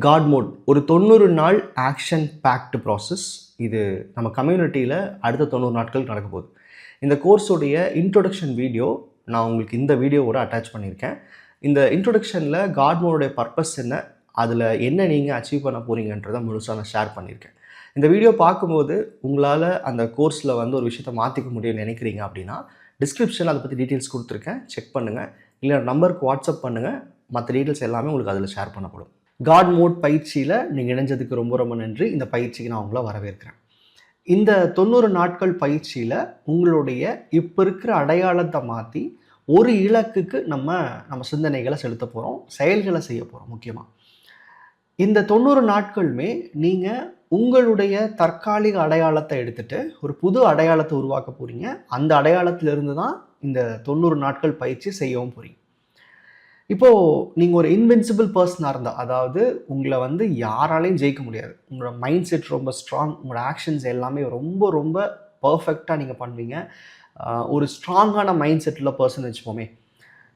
God mode ஒரு 90 நாள் action packed process. இது நம்ம கம்யூனிட்டியில் அடுத்த 90 நாட்கள் நடக்க போகுது. இந்த கோர்ஸோடைய இன்ட்ரொடக்ஷன் வீடியோ நான் உங்களுக்கு இந்த வீடியோவோட அட்டாச் பண்ணியிருக்கேன். இந்த இன்ட்ரொடக்ஷனில் காட் மோடோடைய பர்பஸ் என்ன, அதில் என்ன நீங்கள் அச்சீவ் பண்ண போகிறீங்கன்றதை முழுசாக நான் ஷேர் பண்ணியிருக்கேன். இந்த வீடியோ பார்க்கும்போது உங்களால் அந்த கோர்ஸில் ஒரு விஷயத்தை மாற்றிக்க முடியும்னு நினைக்கிறீங்க அப்படின்னா டிஸ்கிரிப்ஷனில் அதை பற்றி டீட்டெயில்ஸ் கொடுத்துருக்கேன், செக் பண்ணுங்கள். இல்லை நம்பருக்கு வாட்ஸ்அப் பண்ணுங்கள், மற்ற டீட்டெயில்ஸ் எல்லாமே உங்களுக்கு அதில் ஷேர் பண்ணப்படும். காட் மோட் பயிற்சியில் நீங்கள் இணைஞ்சதுக்கு ரொம்ப ரொம்ப நன்றி. இந்த பயிற்சிக்கு நான் உங்களை வரவேற்கிறேன். இந்த 90 நாட்கள் பயிற்சியில் உங்களுடைய இப்போ இருக்கிற அடையாளத்தை மாற்றி ஒரு இலக்குக்கு நம்ம சிந்தனைகளை செலுத்த போகிறோம், செயல்களை செய்ய போகிறோம். முக்கியமாக இந்த 90 நாட்களுமே நீங்கள் உங்களுடைய தற்காலிக அடையாளத்தை எடுத்துகிட்டு ஒரு புது அடையாளத்தை உருவாக்க போகிறீங்க. அந்த அடையாளத்திலிருந்து தான் இந்த 90 நாட்கள் பயிற்சி செய்யவும் போகிறீங்க. இப்போது நீங்கள் ஒரு இன்வின்சிபிள் பர்சனாக இருந்தால், அதாவது உங்களை யாராலையும் ஜெயிக்க முடியாது, உங்களோட மைண்ட் செட் ரொம்ப ஸ்ட்ராங், உங்களோட ஆக்ஷன்ஸ் எல்லாமே ரொம்ப ரொம்ப பர்ஃபெக்டாக நீங்கள் பண்ணுவீங்க, ஒரு ஸ்ட்ராங்கான மைண்ட் செட்டில் பர்சன் வச்சுப்போமே.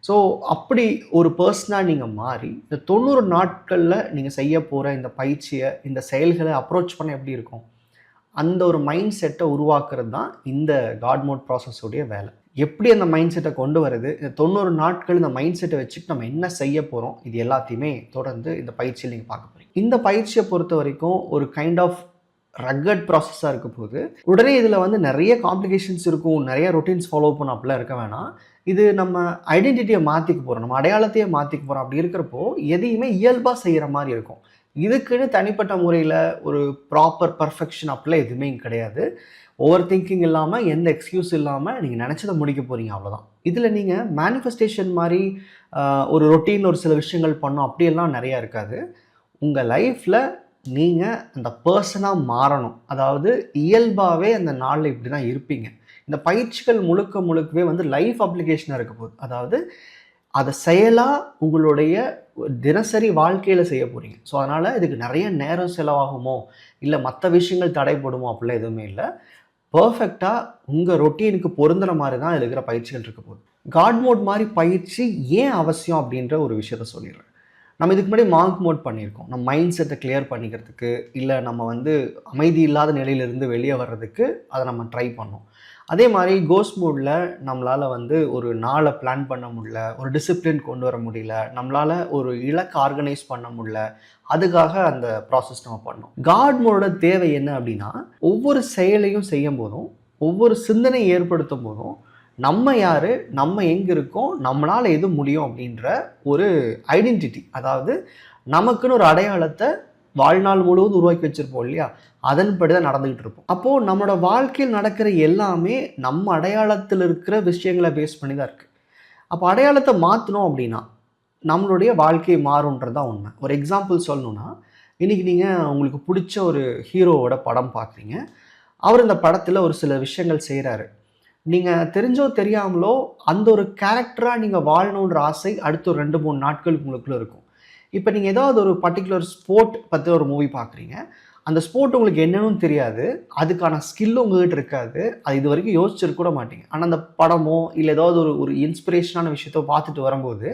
ஸோ அப்படி ஒரு பர்சனாக நீங்கள் மாறி இந்த 90 நாட்களில் நீங்கள் செய்ய போகிற இந்த பயிற்சியை, இந்த செயல்களை அப்ரோச் பண்ண எப்படி இருக்கும், அந்த ஒரு மைண்ட் செட்டை உருவாக்குறது தான் இந்த காட் மோட் ப்ராசஸோடைய வேலை. எப்படி அந்த மைண்ட் செட்டை கொண்டு வருது, இந்த 90 நாட்கள் இந்த மைண்ட் செட்டை வச்சுட்டு நம்ம என்ன செய்ய போகிறோம், இது எல்லாத்தையுமே தொடர்ந்து இந்த பயிற்சியில் நீங்கள் பார்க்க போகிறீங்க. இந்த பயிற்சியை பொறுத்த வரைக்கும் ஒரு கைண்ட் ஆஃப் ரக்கட் ப்ராசஸாக இருக்க போது, உடனே இதில் நிறைய காம்ப்ளிகேஷன்ஸ் இருக்கும், நிறைய ரொட்டீன்ஸ் ஃபாலோ பண்ண அப்படிலாம் இருக்க வேணாம். இது நம்ம ஐடென்டிட்டியை மாற்றிக்க போகிறோம், நம்ம அடையாளத்தையே மாற்றிக்க போகிறோம். அப்படி இருக்கிறப்போ எதையுமே இயல்பாக செய்கிற மாதிரி இருக்கும். இதுக்குன்னு தனிப்பட்ட முறையில் ஒரு ப்ராப்பர் பர்ஃபெக்ஷன் அப்படிலாம் எதுவுமே கிடையாது. ஓவர் திங்கிங் இல்லாமல், எந்த எக்ஸ்கியூஸ் இல்லாமல் நீங்கள் நினச்சதை முடிக்க போகிறீங்க, அவ்வளோதான். இதில் நீங்கள் மேனிஃபெஸ்டேஷன் மாதிரி ஒரு ரொட்டீன் ஒரு சில விஷயங்கள் பண்ணோம் அப்படியெல்லாம் நிறையா இருக்காது. உங்கள் லைஃப்பில் நீங்கள் அந்த பர்சனாக மாறணும். அதாவது இயல்பாகவே அந்த நாளில் இப்படி தான் இருப்பீங்க. இந்த பயிற்சிகள் முழுக்கவே லைஃப் அப்ளிகேஷனாக இருக்க போகுது. அதாவது அதை செயலாக உங்களுடைய தினசரி வாழ்க்கையில் செய்ய போகிறீங்க. ஸோ அதனால் இதுக்கு நிறைய நேரம் செலவாகுமோ, இல்லை மற்ற விஷயங்கள் தடைப்படுமோ அப்படிலாம் எதுவுமே இல்லை. பர்ஃபெக்டாக உங்கள் ரொட்டீனுக்கு பொருந்துற மாதிரி தான் இருக்கிற பயிற்சிகள் இருக்க போகுது. காட் மோட் மாதிரி பயிற்சி ஏன் அவசியம் அப்படின்ற ஒரு விஷயத்த சொல்லிடுறேன். நம்ம இதுக்கு முன்னாடி மாங்க் மோட் பண்ணியிருக்கோம், நம்ம மைண்ட் செட்டை கிளியர் பண்ணிக்கிறதுக்கு, இல்லை நம்ம அமைதி இல்லாத நிலையிலிருந்து வெளியே வர்றதுக்கு அதை நம்ம ட்ரை பண்ணோம். அதே மாதிரி கோஸ்ட் மோடில் நம்மளால் ஒரு நாளை பிளான் பண்ண முடியல, ஒரு டிசிப்ளின் கொண்டு வர முடியல, நம்மளால் ஒரு இலக்கு ஆர்கனைஸ் பண்ண முடியல. அதுக்காக அந்த ப்ராசஸ் நம்ம பண்ணோம். காட் மோடோட தேவை என்ன அப்படின்னா, ஒவ்வொரு செயலையும் செய்யும் போதும், ஒவ்வொரு சிந்தனை ஏற்படுத்தும் போதும் நம்ம யார், நம்ம எங்கே இருக்கோம், நம்மளால் எது முடியும் அப்படின்ற ஒரு ஐடென்டிட்டி, அதாவது நமக்குன்னு ஒரு அடையாளத்தை வாழ்நாள் முழுவதும் உருவாக்கி வச்சுருப்போம் இல்லையா, அதன்படி தான் நடந்துக்கிட்டு இருப்போம். அப்போது நம்மளோட வாழ்க்கையில் நடக்கிற எல்லாமே நம்ம அடையாளத்தில் இருக்கிற விஷயங்களை பேஸ் பண்ணி தான் இருக்குது. அப்போ அடையாளத்தை மாற்றணும் அப்படின்னா நம்மளுடைய வாழ்க்கை மாறுன்றது தான் உண்மை. ஒரு எக்ஸாம்பிள் சொல்லணுன்னா, இன்றைக்கி நீங்கள் உங்களுக்கு பிடிச்ச ஒரு ஹீரோவோட படம் பார்க்குறீங்க. அவர் இந்த படத்தில் ஒரு சில விஷயங்கள் செய்கிறாரு. நீங்கள் தெரிஞ்சோ தெரியாமலோ அந்த ஒரு கேரக்டராக நீங்கள் வாழணுன்ற ஆசை அடுத்த ஒரு 2-3 நாட்களுக்கு உங்களுக்குள்ளே இருக்கும். இப்போ நீங்கள் ஏதாவது ஒரு பர்டிகுலர் ஸ்போர்ட் பற்றி ஒரு மூவி பார்க்குறீங்க. அந்த ஸ்போர்ட் உங்களுக்கு என்னன்னு தெரியாது, அதுக்கான ஸ்கில் உங்கள்கிட்ட இருக்காது, அது இது வரைக்கும் யோசிச்சிருக்க கூட மாட்டீங்க. ஆனால் அந்த படமோ இல்லை ஏதாவது ஒரு இன்ஸ்பிரேஷனான விஷயத்தோ பார்த்துட்டு வரும்போது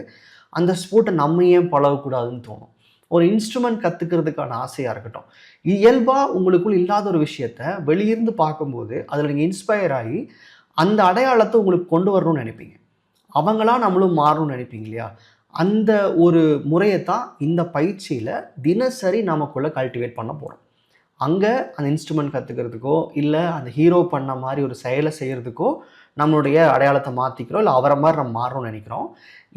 அந்த ஸ்போர்ட்டை நம்ம ஏன் பழகக்கூடாதுன்னு தோணும். ஒரு இன்ஸ்ட்ருமெண்ட் கற்றுக்கிறதுக்கான ஆசையாக இருக்கட்டும், இயல்பாக உங்களுக்குள் இல்லாத ஒரு விஷயத்தை வெளியிருந்து பார்க்கும்போது அதில் நீங்கள் இன்ஸ்பயர் ஆகி அந்த அடையாளத்தை உங்களுக்கு கொண்டு வரணும்னு நினைப்பீங்க. அவங்களா நம்மளும் மாறணும்னு நினைப்பீங்க இல்லையா? அந்த ஒரு முறையை தான் இந்த பயிற்சியில் தினசரி நமக்குள்ளே கல்டிவேட் பண்ண போகிறோம். அங்கே அந்த இன்ஸ்ட்ருமெண்ட் கற்றுக்கிறதுக்கோ, இல்லை அந்த ஹீரோ பண்ண மாதிரி ஒரு செயலை செய்கிறதுக்கோ நம்மளுடைய அடையாளத்தை மாற்றிக்கிறோம், இல்லை அவரை மாதிரி நம்ம மாறணும்னு நினைக்கிறோம்.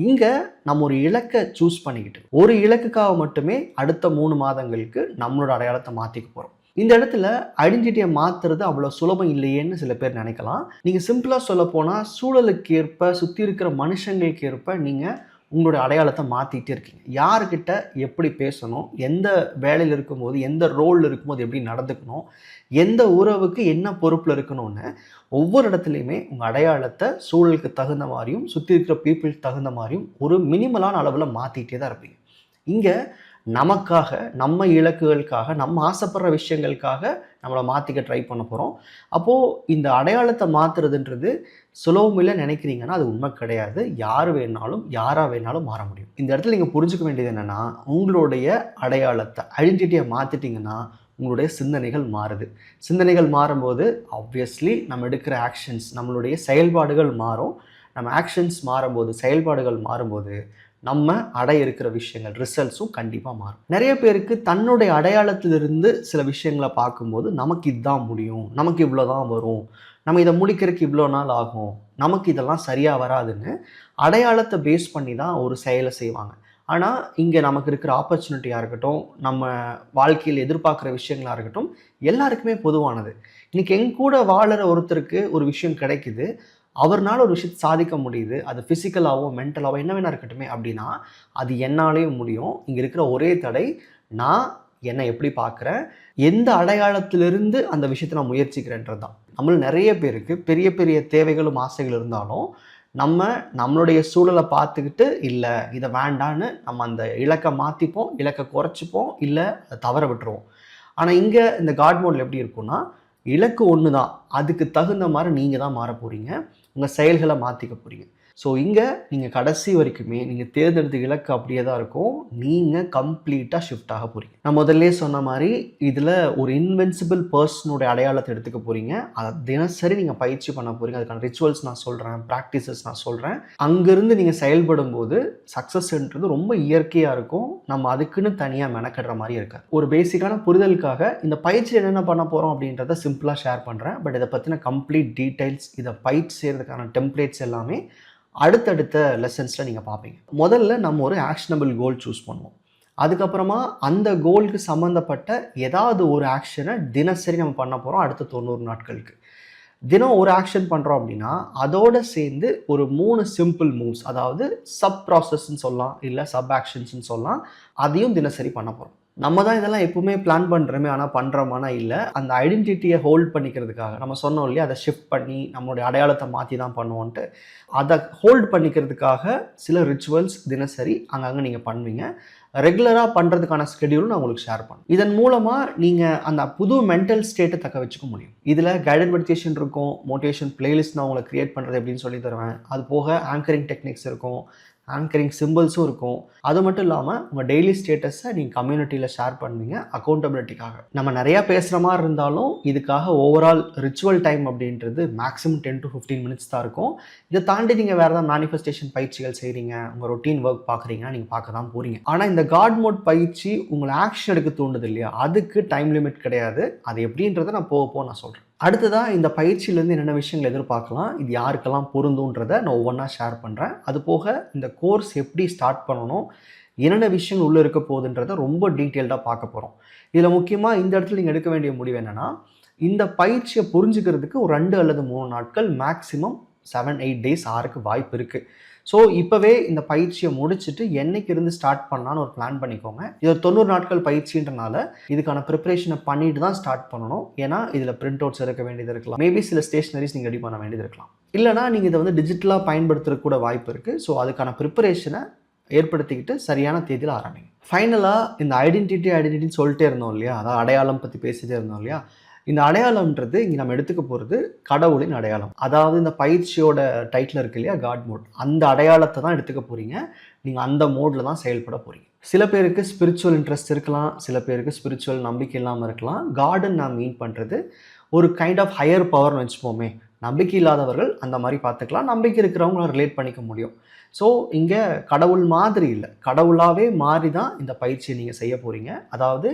இங்கே நம்ம ஒரு இலக்கை சூஸ் பண்ணிக்கிட்டு ஒரு இலக்குக்காக மட்டுமே அடுத்த 3 மாதங்களுக்கு நம்மளோட அடையாளத்தை மாற்றிக்க போகிறோம். இந்த இடத்துல ஐடென்டிட்டியை மாற்றுறது அவ்வளோ சுலபம் இல்லையேன்னு சில பேர் நினைக்கலாம். நீங்கள் சிம்பிளாக சொல்ல போனால் சூழலுக்கு ஏற்ப, சுற்றி இருக்கிற மனுஷங்களுக்கு ஏற்ப நீங்கள் உங்களுடைய அடையாளத்தை மாற்றிக்கிட்டே இருக்கீங்க. யாருக்கிட்ட எப்படி பேசணும், எந்த வேலையில் இருக்கும்போது, எந்த ரோலில் இருக்கும்போது எப்படி நடந்துக்கணும், எந்த உறவுக்கு என்ன பொறுப்பில் இருக்கணும்னு ஒவ்வொரு இடத்துலையுமே உங்கள் அடையாளத்தை சூழலுக்கு தகுந்த மாதிரியும், சுற்றி இருக்கிற பீப்புளுக்கு தகுந்த மாதிரியும் ஒரு மினிமலான அளவில் மாற்றிக்கிட்டே தான் இருப்பீங்க. இங்கே நமக்காக, நம்ம இலக்குகளுக்காக, நம்ம ஆசைப்படுற விஷயங்களுக்காக நம்மளை மாற்றிக்க ட்ரை பண்ண போகிறோம். அப்போது இந்த அடையாளத்தை மாற்றுறதுன்றது சுலபம் இல்லை நினைக்கிறீங்கன்னா அது உண்மை கிடையாது. யார் வேணாலும் யாராக வேணாலும் மாற முடியும். இந்த இடத்துல நீங்கள் புரிஞ்சுக்க வேண்டியது என்னென்னா, உங்களுடைய அடையாளத்தை ஐடென்டிட்டியை மாற்றிட்டிங்கன்னா உங்களுடைய சிந்தனைகள் மாறுது. சிந்தனைகள் மாறும்போது ஆப்வியஸ்லி நம்ம எடுக்கிற ஆக்ஷன்ஸ், நம்மளுடைய செயல்பாடுகள் மாறும். நம்ம ஆக்ஷன்ஸ் மாறும்போது, செயல்பாடுகள் மாறும்போது நம்ம அடைய இருக்கிற விஷயங்கள், ரிசல்ட்ஸும் கண்டிப்பாக மாறும். நிறைய பேருக்கு தன்னுடைய அடையாளத்திலிருந்து சில விஷயங்களை பார்க்கும்போது நமக்கு இதுதான் முடியும், நமக்கு இவ்வளோ தான் வரும், நம்ம இதை முடிக்கிறதுக்கு இவ்வளோ நாள் ஆகும், நமக்கு இதெல்லாம் சரியாக வராதுன்னு அடையாளத்தை பேஸ் பண்ணி தான் ஒரு செயலை செய்வாங்க. ஆனால் இங்கே நமக்கு இருக்கிற ஆப்பர்ச்சுனிட்டியாக இருக்கட்டும், நம்ம வாழ்க்கையில் எதிர்பார்க்குற விஷயங்களாக இருக்கட்டும், எல்லாருக்குமே பொதுவானது. இன்றைக்கி எங்க கூட வாழற ஒருத்தருக்கு ஒரு விஷயம் கிடைக்குது, அவர்னால ஒரு விஷயத்தை சாதிக்க முடியுது, அது ஃபிசிக்கலாகவோ மென்டலாகவோ என்ன வேணா இருக்கட்டுமே அப்படின்னா அது என்னாலேயும் முடியும். இங்கே இருக்கிற ஒரே தடை நான் என்னை எப்படி பார்க்குறேன், எந்த அடையாளத்திலிருந்து அந்த விஷயத்தை நான் முயற்சிக்கிறேன்றது தான். நம்மள நிறைய பேருக்கு பெரிய பெரிய தேவைகளும் ஆசைகள் இருந்தாலும் நம்மளுடைய சூழலை பார்த்துக்கிட்டு இல்லை இதை வேண்டான்னு நம்ம அந்த இலக்கை மாற்றிப்போம், இலக்கை குறைச்சிப்போம், இல்லை அதை தவற விட்டுருவோம். ஆனால் இங்கே இந்த காட் மோடில் எப்படி இருக்குன்னா, இலக்கு ஒன்று தான், அதுக்கு தகுந்த மாதிரி நீங்கள் தான் மாற போகிறீங்க, உங்கள் செயல்களை மாற்றிக்க போகிறீங்க. ஸோ இங்கே நீங்கள் கடைசி வரைக்குமே நீங்கள் தேர்ந்தெடுத்த இலக்கு அப்படியே தான் இருக்கும், நீங்கள் கம்ப்ளீட்டாக ஷிஃப்ட் ஆக போகிறீங்க. நான் முதல்ல சொன்ன மாதிரி இதில் ஒரு இன்வென்சிபிள் பர்சனுடைய அடையாளத்தை எடுத்துக்க போகிறீங்க. அதை தினசரி நீங்கள் பயிற்சி பண்ண போகிறீங்க. அதுக்கான ரிச்சுவல்ஸ் நான் சொல்கிறேன், ப்ராக்டிசஸ் நான் சொல்கிறேன். அங்கேருந்து நீங்கள் செயல்படும் போது சக்ஸஸ்ன்றது ரொம்ப இயற்கையாக இருக்கும். நம்ம அதுக்குன்னு தனியாக மெனக்கிடுற மாதிரி இருக்காது. ஒரு பேசிக்கான புரிதலுக்காக இந்த பயிற்சி என்னென்ன பண்ண போகிறோம் அப்படின்றத சிம்பிளாக ஷேர் பண்ணுறேன். பட் இதை பற்றின கம்ப்ளீட் டீட்டெயில்ஸ், இதை பயிற்சி செய்கிறதுக்கான டெம்ப்ளேட்ஸ் எல்லாமே அடுத்தடுத்த லெசன்ஸில் நீங்கள் பார்ப்பீங்க. முதல்ல நம்ம ஒரு ஆக்ஷனபிள் கோல் சூஸ் பண்ணுவோம். அதுக்கப்புறமா அந்த கோலுக்கு சம்மந்தப்பட்ட ஏதாவது ஒரு ஆக்ஷனை தினசரி நம்ம பண்ண போகிறோம் அடுத்த 90 நாட்களுக்கு. தினம் ஒரு ஆக்ஷன் பண்ணுறோம் அப்படின்னா அதோடு சேர்ந்து ஒரு 3 சிம்பிள் மூவ்ஸ், அதாவது சப் ப்ராசஸ்ன்னு சொல்லலாம், இல்லை சப் ஆக்ஷன்ஸ்ன்னு சொல்லலாம், அதையும் தினசரி பண்ண போகிறோம். நம்ம தான் இதெல்லாம் எப்பவுமே பிளான் பண்ணுறோமே, ஆனால் பண்ணுறோமானா இல்லை. அந்த ஐடென்டிட்டியை ஹோல்ட் பண்ணிக்கிறதுக்காக நம்ம சொன்னோம் இல்லையா, அதை ஷிஃப்ட் பண்ணி நம்மளுடைய அடையாளத்தை மாற்றி தான் பண்ணுவோன்ட்டு, அதை ஹோல்ட் பண்ணிக்கிறதுக்காக சில ரிச்சுவல்ஸ் தினசரி அங்கங்கே நீங்கள் பண்ணுவீங்க. ரெகுலராக பண்ணுறதுக்கான ஸ்கெடியூலும் நான் உங்களுக்கு ஷேர் பண்ணுவேன். இதன் மூலமாக நீங்கள் அந்த புது மென்டல் ஸ்டேட்டை தக்க வச்சுக்க முடியும். இதில் கைடட் மெடிடேஷன் இருக்கும், மோட்டிவேஷன் பிளேலிஸ்ட் நான் உங்களை க்ரியேட் பண்ணுறது எப்படின்னு சொல்லி தருவேன். அது போக ஆங்கரிங் டெக்னிக்ஸ் இருக்கும், ஆங்கரிங் சிம்பிள்ஸும் இருக்கும். அது மட்டும் இல்லாமல் உங்கள் டெய்லி ஸ்டேட்டஸை நீங்கள் கம்யூனிட்டியில் ஷேர் பண்ணுவீங்க அக்கௌண்டபிலிட்டிக்காக. நம்ம நிறையா பேசுகிற மாதிரி இருந்தாலும் இதுக்காக ஓவரால் ரிச்சுவல் டைம் அப்படின்றது மேக்ஸிமம் 10 to 15 minutes தான் இருக்கும். இதை தாண்டி நீங்கள் வேறு ஏதாவது மேனிஃபெஸ்டேஷன் பயிற்சிகள் செய்கிறீங்க, உங்கள் ரொட்டீன் ஒர்க் பார்க்குறீங்கன்னா நீங்கள் பார்க்க தான் போகிறீங்க. ஆனால் இந்த காட் மோட் பயிற்சி உங்களை ஆக்ஷன் எடுக்க தூண்டுது இல்லையா, அதுக்கு டைம் லிமிட் கிடையாது. அது எப்படின்றத நான் போக நான் சொல்கிறேன். அடுத்ததாக இந்த பயிற்சியிலேருந்து என்னென்ன விஷயங்கள் எதிர்பார்க்கலாம், இது யாருக்கெல்லாம் பொருந்துன்றதை நான் ஒவ்வொன்றா ஷேர் பண்ணுறேன். அது போக இந்த கோர்ஸ் எப்படி ஸ்டார்ட் பண்ணணும், என்னென்ன விஷயங்கள் உள்ளே இருக்க போகுதுன்றதை ரொம்ப டீட்டெயில்டாக பார்க்க போகிறோம். இதில் முக்கியமாக இந்த இடத்துல நீங்கள் எடுக்க வேண்டிய முடிவு என்னென்னா, இந்த பயிற்சியை புரிஞ்சுக்கிறதுக்கு ஒரு 2 அல்லது 3 நாட்கள், மேக்ஸிமம் 7-8 days ஆறதுக்கு வாய்ப்பு இருக்குது. ஸோ இப்போவே இந்த பயிற்சியை முடிச்சுட்டு என்னைக்கு இருந்து ஸ்டார்ட் பண்ணலான்னு ஒரு பிளான் பண்ணிக்கோங்க. இது ஒரு 90 நாட்கள் பயிற்சின்றனால இதுக்கான ப்ரிப்பரேஷனை பண்ணிட்டு தான் ஸ்டார்ட் பண்ணணும். ஏன்னா இதில் பிரிண்ட் அவுட்ஸ் எடுக்க வேண்டியது இருக்கலாம், மேபி சில ஸ்டேஷனரிஸ் நீங்கள் ரெடி பண்ண வேண்டியது இருக்கலாம், இல்லைனா நீங்கள் இதை வந்து டிஜிட்டலாக பயன்படுத்துறதுக்கு கூட வாய்ப்பு இருக்குது. ஸோ அதுக்கான ப்ரிப்பரேஷனை ஏற்படுத்திக்கிட்டு சரியான தேதியில் ஆரம்பிங்க. ஃபைனலாக இந்த ஐடென்டிட்டின்னு சொல்லிட்டே இருந்தோம் இல்லையா, அதாவது அடையாளம் பற்றி பேசிகிட்டே இருந்தோம் இல்லையா, இந்த அடையாளம்ன்றது இங்கே நம்ம எடுத்துக்க போகிறது கடவுளின் அடையாளம். அதாவது இந்த பயிற்சியோட டைட்டில் இருக்கு இல்லையா, காட் மோட், அந்த அடையாளத்தை தான் எடுத்துக்க போகிறீங்க. நீங்கள் அந்த மோடில் தான் செயல்பட போகிறீங்க. சில பேருக்கு ஸ்பிரிச்சுவல் இன்ட்ரெஸ்ட் இருக்கலாம், சில பேருக்கு ஸ்பிரிச்சுவல் நம்பிக்கை இல்லாமல் இருக்கலாம். காடுன்னு நான் மீன் பண்ணுறது ஒரு கைண்ட் ஆஃப் ஹையர் பவர்னு வச்சுப்போமே. நம்பிக்கை இல்லாதவர்கள் அந்த மாதிரி பார்த்துக்கலாம், நம்பிக்கை இருக்கிறவங்கள ரிலேட் பண்ணிக்க முடியும். ஸோ இங்கே கடவுள் மாதிரி இல்லை, கடவுளாகவே மாறி தான் இந்த பயிற்சியை நீங்கள் செய்ய போகிறீங்க. அதாவது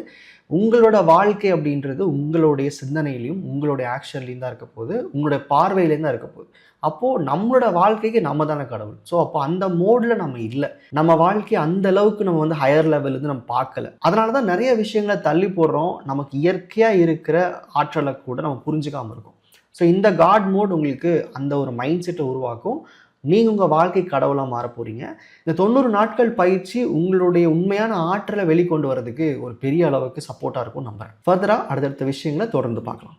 உங்களோட வாழ்க்கை அப்படின்றது உங்களுடைய சிந்தனையிலையும் உங்களுடைய ஆக்ஷன்லையும் தான் இருக்க போகுது, உங்களுடைய பார்வையிலேயும் தான் இருக்க போகுது. அப்போது நம்மளோட வாழ்க்கைக்கு நம்ம தானே கடவுள். ஸோ அப்போ அந்த மோடில் நம்ம இல்லை, நம்ம வாழ்க்கையை அந்த அளவுக்கு நம்ம வந்து ஹையர் லெவல்லேருந்து நம்ம பார்க்கல. அதனால தான் நிறைய விஷயங்களை தள்ளி போடுறோம், நமக்கு இயற்கையாக இருக்கிற ஆற்றலை கூட நம்ம புரிஞ்சுக்காமல் இருக்கும். ஸோ இந்த காட் மோட் உங்களுக்கு அந்த ஒரு மைண்ட் செட்டை உருவாக்கும். நீங்கள் உங்கள் வாழ்க்கை கடவுளாக மாற போகிறீங்க. இந்த 90 நாட்கள் பயிற்சி உங்களுடைய உண்மையான ஆற்றலை வெளிக்கொண்டு வரதுக்கு ஒரு பெரிய அளவுக்கு சப்போர்ட்டாக இருக்கும் நம்புகிறேன். ஃபர்தராக அடுத்தடுத்த விஷயங்களை தொடர்ந்து பார்க்கலாம்.